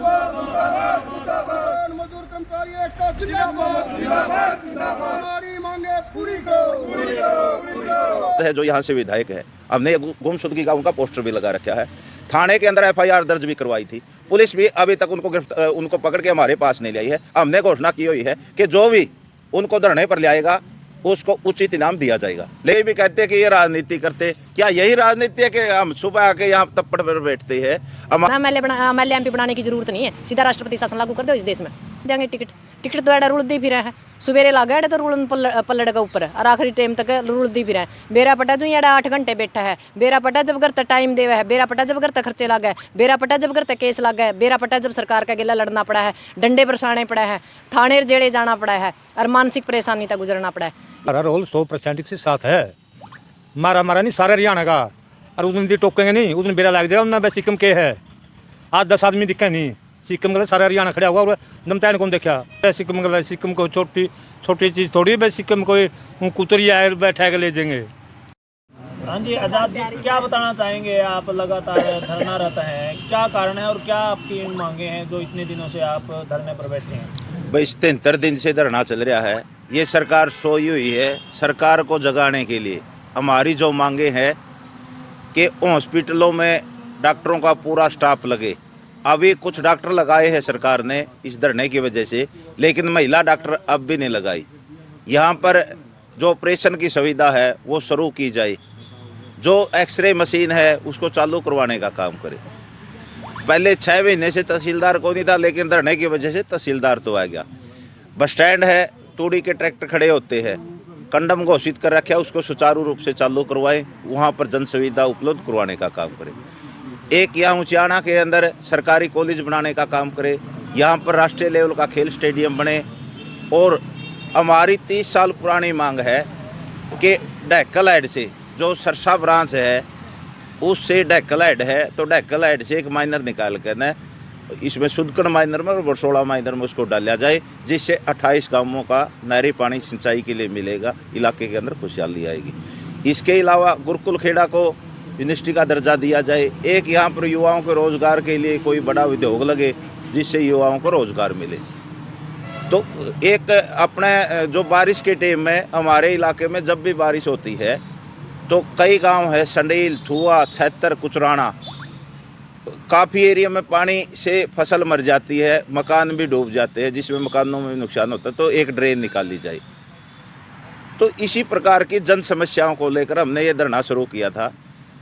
किसान मजदूर कर्मचारी एकता जिंदाबाद, हमारी मांगे पूरी करो। है जो यहाँ से विधायक है, हमने गुमशुदगी का उनका पोस्टर भी लगा रखा है। थाने के अंदर एफआईआर दर्ज भी करवाई थी। पुलिस भी अभी तक उनको पकड़ के हमारे पास नहीं लाई है। हमने घोषणा की हुई है कि जो भी उनको धरने पर ले आएगा उसको उचित इनाम दिया जाएगा। लेकिन भी कहते हैं कि ये राजनीति करते, क्या यही राजनीति है कि हम सुबह आके यहाँ तप्पड़ पर बैठते हैं? एमएलए एमपी बनाने की जरूरत नहीं है, सीधा राष्ट्रपति शासन लागू कर दो इस देश में। देंगे टिकट तो एडा रूल दी फिर है, सवेरे लागे एडा तो रूल पल्लड़ का ऊपर और आखिरी टाइम तक रूल दी फिर है। बेरा पटा जो एडा 8 घंटे बैठा है, बेरा पटा जब करता टाइम देवा है, बेरा पटा जब करता खर्चे लगा है, बेरा पटा जब करता केस लगा है, बेरा पटा जब सरकार का गिला लड़ना पड़ा है, डंडे बरसाने पड़ा है, थाने जेड़े जाना पड़ा है और मानसिक परेशानी तक गुजरना पड़ा है। हमारा रोल 100% के साथ है। मारा नहीं सारे हरियाणा का, और उस दिन टोकेंगे नहीं, उस दिन बेरा लग जाएगा। उन्हें सिक्किम के है, आज 10 आदमी दिखे नहीं, सिक्किम का सारा हरियाणा खड़ा हुआ और दमतान कौन देखा। सिक्किम को छोटी चीज़ थोड़ी है, सिक्किम कोई कुतरी आए बैठा के ले जाएंगे। हाँ जी, आजाद जी क्या बताना चाहेंगे? आप लगातार धरना रहता है, क्या कारण है और क्या आपकी मांगे हैं जो इतने दिनों से आप धरने पर बैठे हैं? भाई 73 दिन से धरना चल रहा है। ये सरकार सोई हुई है। सरकार को जगाने के लिए हमारी जो मांगे हैं कि हॉस्पिटलों में डॉक्टरों का पूरा स्टाफ लगे। अभी कुछ डॉक्टर लगाए हैं सरकार ने इस धरने की वजह से, लेकिन महिला डॉक्टर अब भी नहीं लगाई। यहाँ पर जो ऑपरेशन की सुविधा है वो शुरू की जाए, जो एक्सरे मशीन है उसको चालू करवाने का काम करे। पहले 6 महीने से तहसीलदार को नहीं था, लेकिन धरने की वजह से तहसीलदार तो आ गया। बस स्टैंड है, तूड़ी के ट्रैक्टर खड़े होते हैं, कंडम घोषित कर रखा है, उसको सुचारू रूप से चालू करवाएं, वहाँ पर जन सुविधा उपलब्ध करवाने का काम करें। एक यहाँ ऊंचाना के अंदर सरकारी कॉलेज बनाने का काम करे, यहाँ पर राष्ट्रीय लेवल का खेल स्टेडियम बने। और हमारी 30 साल पुरानी मांग है कि डेक्कल हेड से जो सरसा ब्रांच है उससे डेक्कल हेड है, तो डेक्कल हेड से एक माइनर निकाल कर न इसमें सुदकन माइनर में और बरसोड़ा माइनर में उसको डाला जाए, जिससे 28 गांवों का नहरी पानी सिंचाई के लिए मिलेगा, इलाके के अंदर खुशहाली आएगी। इसके अलावा गुरुकुल खेड़ा को यूनिवर्सिटी का दर्जा दिया जाए। एक यहाँ पर युवाओं के रोजगार के लिए कोई बड़ा उद्योग लगे जिससे युवाओं को रोजगार मिले। तो एक अपने जो बारिश के टाइम में हमारे इलाके में जब भी बारिश होती है तो कई गांव है, संडील, थुआ, छैतर, कुचराना, काफ़ी एरिया में पानी से फसल मर जाती है, मकान भी डूब जाते हैं, जिसमें मकानों में नुकसान होता है। तो एक ड्रेन निकाली जाए। तो इसी प्रकार की जन समस्याओं को लेकर हमने ये धरना शुरू किया था।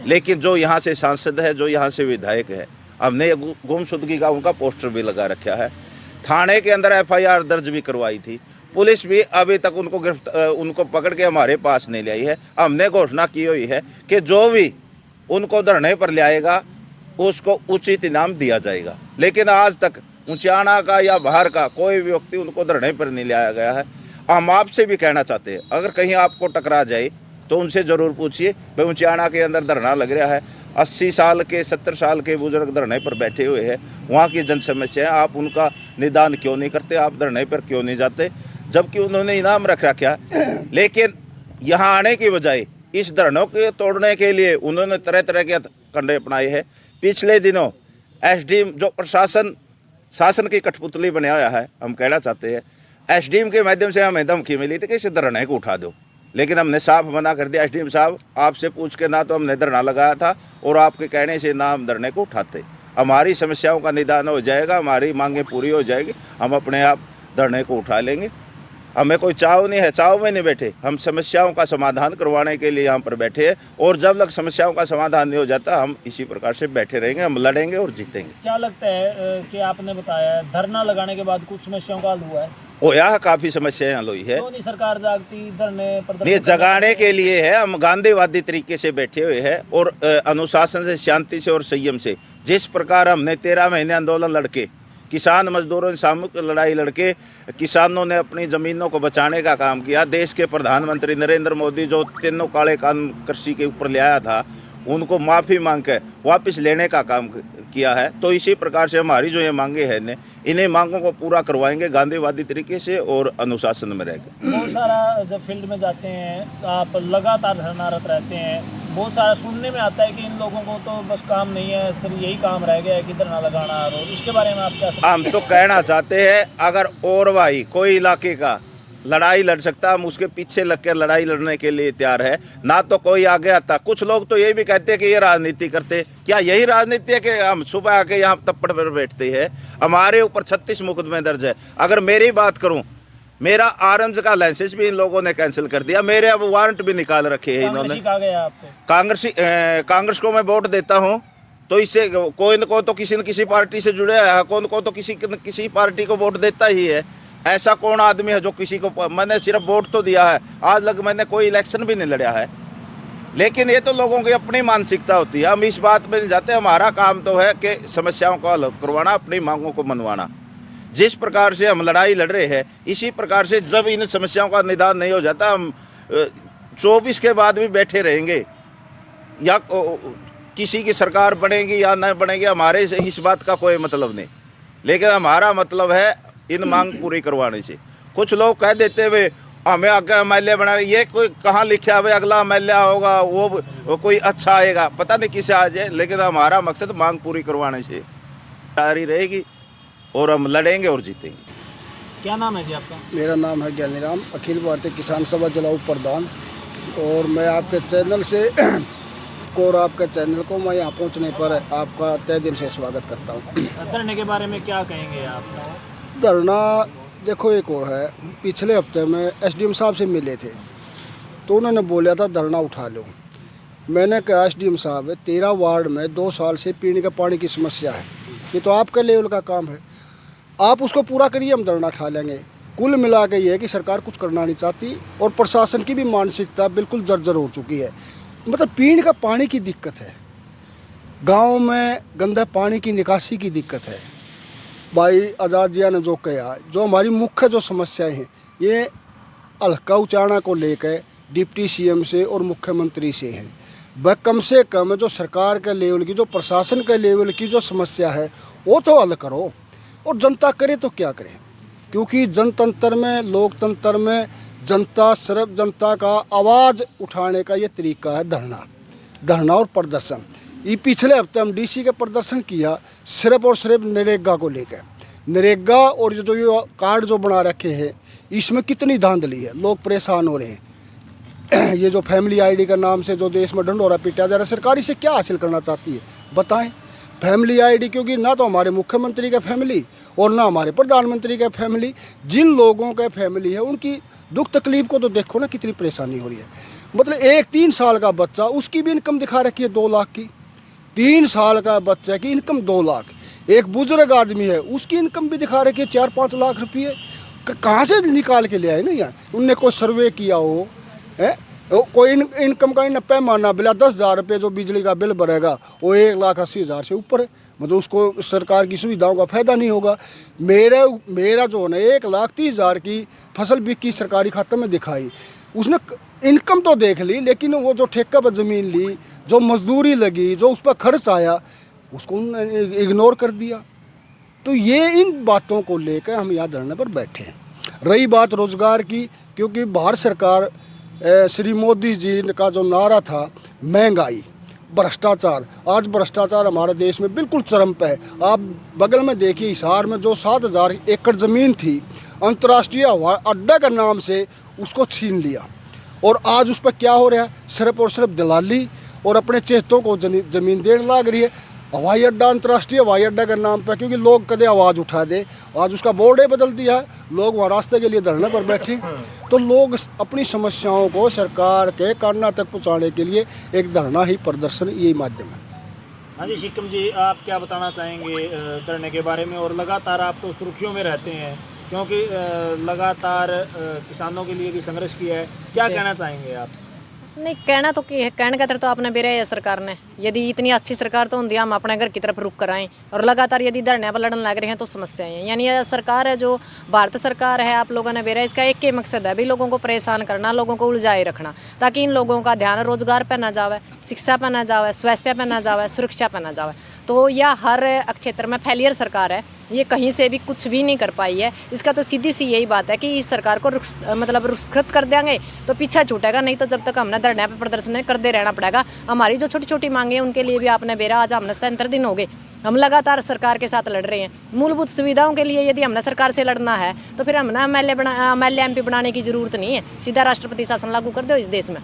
लेकिन जो यहाँ से सांसद है, जो यहाँ से विधायक है, हमने गुमशुदगी का उनका पोस्टर भी लगा रखा है। थाने के अंदर एफआईआर दर्ज भी करवाई थी। पुलिस भी अभी तक उनको पकड़ के हमारे पास नहीं लाई है। हमने घोषणा की हुई है कि जो भी उनको धरने पर ले आएगा उसको उचित इनाम दिया जाएगा। लेकिन आज तक ऊंचाना का या बाहर का कोई भी व्यक्ति उनको धरने पर नहीं लाया गया है। हम आपसे भी कहना चाहते हैं, अगर कहीं आपको टकरा जाए तो उनसे ज़रूर पूछिए। भाई ऊंचाना के अंदर धरना लग रहा है, 80 साल के 70 साल के बुजुर्ग धरने पर बैठे हुए हैं, वहाँ की जन समस्या है, आप उनका निदान क्यों नहीं करते? आप धरने पर क्यों नहीं जाते? जबकि उन्होंने इनाम रख रखा। लेकिन यहाँ आने की बजाय इस धरनों के तोड़ने के लिए उन्होंने तरह तरह के कंडे अपनाए हैं। पिछले दिनों एसडीएम जो प्रशासन शासन की कठपुतली बनाया हुआ है, हम कहना चाहते हैं, एसडीएम के माध्यम से हमें धमकी मिली थी कि इस धरने को उठा दो, लेकिन हमने साफ मना कर दिया। एसडीएम साहब, आपसे पूछ के ना तो हमने धरना लगाया था और आपके कहने से ना हम धरने को उठाते। हमारी समस्याओं का निदान हो जाएगा, हमारी मांगें पूरी हो जाएगी, हम अपने आप धरने को उठा लेंगे। हमें कोई चाव नहीं है, चाव में नहीं बैठे, हम समस्याओं का समाधान करवाने के लिए यहाँ पर बैठे हैं। और जब तक समस्याओं का समाधान नहीं हो जाता हम इसी प्रकार से बैठे रहेंगे, हम लड़ेंगे और जीतेंगे। क्या लगता है कि आपने बताया धरना लगाने के बाद कुछ समस्याओं का हल हुआ है? होया, काफ़ी समस्याएं हल हुई है। क्यों नहीं सरकार जागती? धरने पर ये जगाने के लिए है। हम गांधीवादी तरीके से बैठे हुए हैं और अनुशासन से, शांति से और संयम से। जिस प्रकार हमने 13 महीने आंदोलन लड़के, किसान मजदूरों ने सामूहिक लड़ाई लड़के किसानों ने अपनी ज़मीनों को बचाने का काम किया। देश के प्रधानमंत्री नरेंद्र मोदी जो तीनों काले कानून कृषि के ऊपर ले आया था, उनको माफ़ी मांग के वापस लेने का काम किया है। तो इसी प्रकार से हमारी जो ये मांगे हैं इन्हें मांगों को पूरा करवाएंगे गांधीवादी तरीके से और अनुशासन में रहेंगे। बहुत सारा जब फील्ड में जाते हैं आप लगातार धरनारत रहते हैं, बहुत सारा सुनने में आता है कि इन लोगों को तो बस काम नहीं है, सिर्फ यही काम रह गया है कि धरना लगाना। और इसके बारे में आप क्या समझते हैं? हम तो कहना चाहते हैं अगर और भाई कोई इलाके का लड़ाई लड़ सकता, हम उसके पीछे लग कर लड़ाई लड़ने के लिए तैयार है, ना तो कोई आगे आता। कुछ लोग तो ये भी कहते हैं कि ये राजनीति करते, क्या यही राजनीति है कि हम सुबह आके यहाँ तप्पड़ पर बैठते हैं? हमारे ऊपर 36 मुकदमे दर्ज है। अगर मेरी बात करूँ, मेरा आरएम्स का लाइसेंस भी इन लोगों ने कैंसिल कर दिया, मेरे अब वारंट भी निकाल रखे हैं इन्होंने। कांग्रेस को मैं वोट देता हूँ, तो इससे कोई न तो किसी पार्टी से जुड़े है, कौन को तो किसी पार्टी को वोट देता ही है। ऐसा कौन आदमी है जो किसी को, मैंने सिर्फ वोट तो दिया है, आज लग मैंने कोई इलेक्शन भी नहीं लड़ा है। लेकिन ये तो लोगों की अपनी मानसिकता होती है, हम इस बात में नहीं जाते। हमारा काम तो है कि समस्याओं को हल करवाना, अपनी मांगों को मनवाना। जिस प्रकार से हम लड़ाई लड़ रहे हैं, इसी प्रकार से जब इन समस्याओं का निदान नहीं हो जाता, हम 24 के बाद भी बैठे रहेंगे, या किसी की सरकार बनेगी या न बनेगी, हमारे से इस बात का कोई मतलब नहीं। लेकिन हमारा मतलब है इन मांग पूरी करवाने से। कुछ लोग कह देते हुए हमें आगे एमएलए बना, ये कोई कहाँ लिखा हुआ अगला एमएलए होगा वो कोई अच्छा आएगा, पता नहीं किसे आ जाए। लेकिन हमारा मकसद मांग पूरी करवाने से जारी रहेगी और हम लड़ेंगे और जीतेंगे। क्या नाम है जी आपका? मेरा नाम है ज्ञानीराम, अखिल भारतीय किसान सभा जिला उप प्रधान। और मैं आपके चैनल से और आपके चैनल को मैं यहाँ पहुँचने पर आपका तहे दिल से स्वागत करता हूँ। धरने के बारे में क्या कहेंगे आप? धरना देखो एक और है, पिछले हफ्ते में एसडीएम साहब से मिले थे, तो उन्होंने बोला था धरना उठा लो। मैंने कहा एसडीएम साहब 13 वार्ड में 2 साल से पीने के पानी की समस्या है, ये तो आपके लेवल का काम है, आप उसको पूरा करिए, हम धरना उठा लेंगे। कुल मिला के ये है कि सरकार कुछ करना नहीं चाहती और प्रशासन की भी मानसिकता बिल्कुल जर्जर हो चुकी है। मतलब पीने का पानी की दिक्कत है, गाँव में गंदा पानी की निकासी की दिक्कत है। भाई आज़ाद जिया ने जो कहा, जो हमारी मुख्य जो समस्याएं हैं, ये अलका उचाना को लेकर डिप्टी सीएम से और मुख्यमंत्री से हैं। वह कम से कम जो सरकार के लेवल की, जो प्रशासन के लेवल की जो समस्या है वो तो हल करो, और जनता करे तो क्या करे। क्योंकि जनतंत्र में, लोकतंत्र में जनता, सिर्फ जनता का आवाज़ उठाने का ये तरीका है धरना और प्रदर्शन। ये पिछले हफ्ते हम डीसी के प्रदर्शन किया सिर्फ और सिर्फ नरेगा को लेकर। नरेगा और जो ये कार्ड जो बना रखे हैं, इसमें कितनी धांधली है, लोग परेशान हो रहे हैं। ये जो फैमिली आईडी का नाम से जो देश में ढंढोरा पीटा जा रहा है, सरकार इसे क्या हासिल करना चाहती है बताएं? फैमिली आईडी, क्योंकि ना तो हमारे मुख्यमंत्री का फैमिली और ना हमारे प्रधानमंत्री का फैमिली, जिन लोगों का फैमिली है उनकी दुख तकलीफ को तो देखो ना, कितनी परेशानी हो रही है। मतलब एक 3 साल का बच्चा, उसकी भी इनकम दिखा रखी है 2 लाख की। 3 साल का बच्चा की इनकम 2 लाख। एक बुजुर्ग आदमी है, उसकी इनकम भी दिखा रखी है 4-5 लाख रुपये। कहाँ से निकाल के ले आए ना यार? उनने कोई सर्वे किया हो है? कोई इनकम का न पैमाना बिला 10,000 रुपये जो बिजली का बिल भरेगा वो 1,80,000 से ऊपर है। मतलब उसको सरकार की सुविधाओं का फायदा नहीं होगा। मेरा जो है ना 1,30,000 की फसल बिकी सरकारी खाते में दिखाई, उसने इनकम तो देख ली, लेकिन वो जो ठेका पर ज़मीन ली, जो मजदूरी लगी, जो उस पर खर्च आया, उसको इग्नोर कर दिया। तो ये इन बातों को लेकर हम यहाँ धरने पर बैठे हैं। रही बात रोजगार की, क्योंकि भारत सरकार, श्री मोदी जी का जो नारा था महंगाई, भ्रष्टाचार, आज भ्रष्टाचार हमारे देश में बिल्कुल चरम पे है। आप बगल में देखिए, हिसार में जो 7,000 एकड़ ज़मीन थी, अंतर्राष्ट्रीय हवाई अड्डा के नाम से उसको छीन लिया, और आज उस पर क्या हो रहा है? सिर्फ और सिर्फ दलाली और अपने चेतों को ज़मीन देने लग रही है। हवाई अड्डा, अंतर्राष्ट्रीय हवाई अड्डा के नाम पर, क्योंकि लोग कदे आवाज़ उठा दे, आज उसका बोर्ड बदल दिया है, लोग वहाँ रास्ते के लिए धरने पर बैठे। तो लोग अपनी समस्याओं को सरकार के कानों तक पहुँचाने के लिए एक धरना ही, प्रदर्शन, यही माध्यम है। हाँ जी, शिकम जी, आप क्या बताना चाहेंगे धरने के बारे में? और लगातार आप तो सुर्खियों में रहते हैं, क्योंकि लगातार किसानों के लिए भी संघर्ष किया है, क्या कहना चाहेंगे आप? नहीं कहना तो की है, कहने का तो आपने बेरा है सरकार ने। यदि इतनी अच्छी सरकार तो होती हम अपने घर की तरफ रुक कर आएँ, और लगातार यदि धरने पर लड़ने लग रहे हैं तो समस्याएं हैं। यानी यह सरकार है जो भारत सरकार है, आप लोगों ने बेरा, इसका एक ही मकसद है भी लोगों को परेशान करना, लोगों को उलझाए रखना, ताकि इन लोगों का ध्यान रोजगार पर ना जावे, शिक्षा पर ना जावे, स्वास्थ्य पर ना जावे, सुरक्षा पर ना जावे। तो यह हर क्षेत्र में फेलियर सरकार है, ये कहीं से भी कुछ भी नहीं कर पाई है। इसका तो सीधी सी यही बात है कि इस सरकार को रुखसत कर देंगे तो पीछा छूटेगा, नहीं तो जब तक हमने धरने पर प्रदर्शन करते रहना पड़ेगा। हमारी जो छोटी छोटी मांगे हैं उनके लिए भी आपने बेरा, आज हमने 77 दिन हो गए, हम लगातार सरकार के साथ लड़ रहे हैं। मूलभूत सुविधाओं के लिए यदि हमने सरकार से लड़ना है तो फिर हमने एमएलए एमपी बनाने की जरूरत नहीं है, सीधा राष्ट्रपति शासन लागू कर दो इस देश में।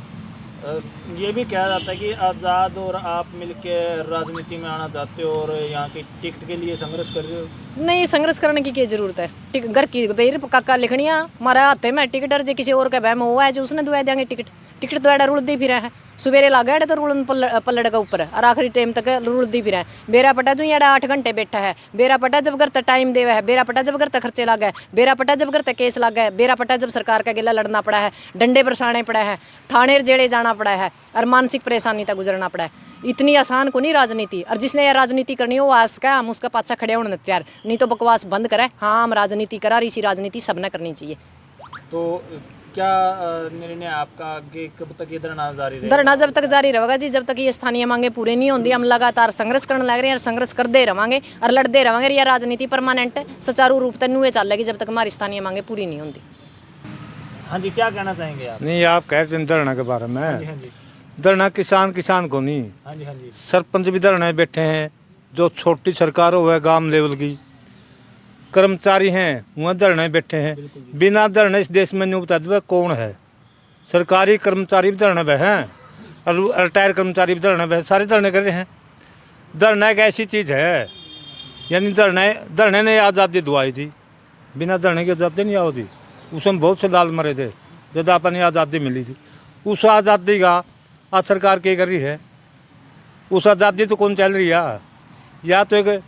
ये भी कहा जाता है कि आज़ाद और आप मिलकर राजनीति में आना चाहते हो और यहाँ की टिकट के लिए संघर्ष कर रहे हो। नहीं, संघर्ष करने की क्या जरूरत है। घर की बेर काका लिखनिया हमारे हाथे में टिकट, और जो किसी और का बहम हुआ है जो उसने दुआ देंगे टिकट। टिकट तो एडा रुलती फिर है, सवेरे लागे तो रुलन पल्लड़ का ऊपर और आखिरी टाइम तक रुलती फिर है। बेरा पटा जो एडा 8 घंटे बैठा है, बेरा पटा जब घर तक टाइम देवा है, बेरा पटा जब घर तक खर्चे लग गए, बेरा पटा जब घर तक केस लग गए, बेरा पटा जब सरकार का गिला लड़ना पड़ा है, डंडे बरसाने पड़ा है, थाने जेड़े जाना पड़ा है और मानसिक परेशानी तक गुजरना पड़ा है। इतनी आसान को नहीं राजनीति, और जिसने यह राजनीति करनी हो वो आज का हम उसका पाछा खड़े होने तैयार, नहीं तो बकवास बंद करे। हाँ, हम राजनीति करा, इसी राजनीति सबने करनी चाहिए। तो क्या निर्णय आपका आगे कब तक ये धरना जारी रहेगा? धरना जब तक जारी रहेगा जी, जब तक ये स्थानीय मांगे पूरे नहीं होंगी हम लगातार संघर्ष करने लग रहे हैं, और संघर्ष करते रहेंगे और लड़ते रहेंगे। यह राजनीति परमानेंट सुचारू रूप तक नुए चलेगी जब तक हमारी स्थानीय मांगे पूरी नहीं होंगी। हाँ जी, क्या कहना चाहेंगे आप? नहीं, आप कह रहे थे धरना के बारे में। हाँ जी, धरना किसान को नहीं, हाँ जी, हाँ जी। सरपंच भी धरने बैठे हैं, जो छोटी सरकार हो है गांव लेवल की, कर्मचारी हैं वहाँ धरने बैठे हैं। बिना धरने इस देश में नहीं बता दे कौन है। सरकारी कर्मचारी भी धरने पे हैं और रिटायर कर्मचारी भी धरने पे, सारे धरने कर रहे हैं। धरना एक ऐसी चीज़ है, यानी धरने ने आज़ादी दुआई थी, बिना धरने की आज़ादी नहीं होती। उसमें बहुत से लाल मरे थे जब अपनी आज़ादी मिली थी। उस आज़ादी का आज सरकार क्या कर रही है? उस आज़ादी तो कौन चल रही है? या तो एक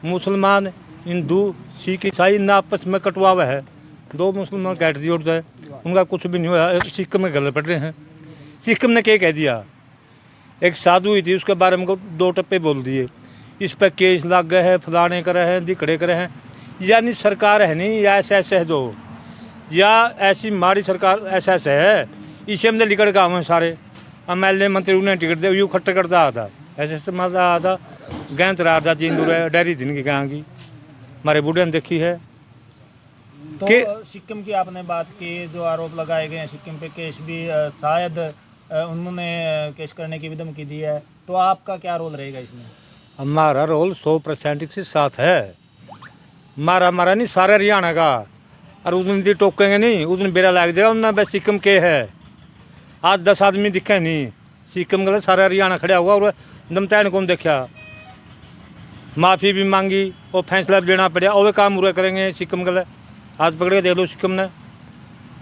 मुसलमान, हिंदू, सिख, ईसाई ना आपस में कटवावा है, 2 मुसलमान कैट दी उठ जाए, उनका कुछ भी नहीं हुआ। सिक्किम में गले पड़ रहे हैं। सिक्किम ने क्या कह दिया? एक साधु हुई थी, उसके बारे में 2 टप्पे बोल दिए, इस पर केस लग गए हैं, फलाने करे हैं, दिखड़े करे हैं। यानी सरकार है नहीं, या ऐसे है जो, या ऐसी माड़ी सरकार ऐसा है, इसे हमने लिखड़ का हुए सारे एमएलए मंत्री उन्हें टिकट दे, यूँ खट्टा करता आता, ऐसे मजा आता। गैंत रहा था जिंदू डेरी दिन की कहाँ की हमारे बूढ़े ने देखी है। तो सिक्किम की आपने बात की, जो आरोप लगाए गए हैं सिक्किम पे, केस भी शायद उन्होंने केस करने की भी धमकी दी है, तो आपका क्या रोल रहेगा इसमें? हमारा रोल 100% के साथ है। मारा नहीं सारे हरियाणा का, और उस दिन टोकेंगे नहीं, उस दिन बेरा लग जाएगा। उन्हें बस सिक्किम के है, आज 10 आदमी दिखे नहीं, सिक्किम गले सारा हरियाणा खड़ा हुआ और दमतैन कौन देखा। माफ़ी भी मांगी और फैसला भी लेना पड़ा, और वे काम पूरे करेंगे सिक्किम गले। आज पकड़ के देख लो सिक्किम ने,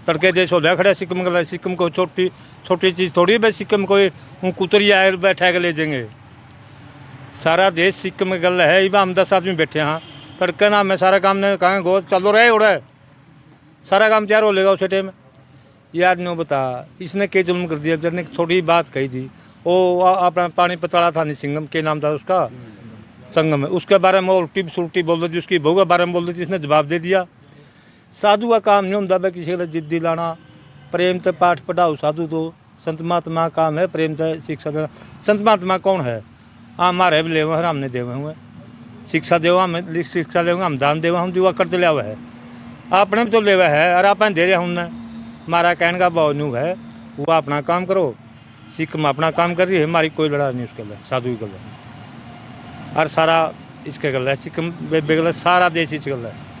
तड़के देश हो गया खड़ा सिक्किम गले। सिक्किम को छोटी चीज़ थोड़ी है, सिक्किम कोई कुतरी आए बैठा के ले जाएंगे। सारा देश सिक्किम में गल है, इबा हम 10 आदमी बैठे हाँ, तड़के ना मैं सारा काम ने कहा गो चलो रहे उड़ा है, सारा काम तैयार हो लेगा उस टाइम। यार नो बता इसने क्या जुल्म कर दिया? ने छोटी बात कही थी, वो अपना पानी पताड़ा था नहीं, सिंगम के नाम था उसका, संगम है, उसके बारे में उल्टी सुल्टी बोल रही थी, उसकी बहू के बारे में बोल रही थी, इसने जवाब दे दिया। साधु का काम नहीं होता भाई किसी का जिद्दी लाना, प्रेम से पाठ पढ़ाओ। साधु तो संत महात्मा का काम है प्रेम से शिक्षा देना। संत महात्मा कौन है? हमारे भी ले हुए हैं, हमने दे हुए शिक्षा देवा, हमें शिक्षा ले हम दान देवा, हम दुआ करते लिया हुआ है, आपने भी तो ले हुआ है और आप दे रहे हैं। हमने हमारा कहने का भाव नहीं है, वो अपना काम करो, सिक्किम अपना काम कर रही है, हमारी कोई लड़ा नहीं उसके लिए, साधु के लिए। और सारा इसके गल है, सिक्किम बेगल सारा देश इसके गल है।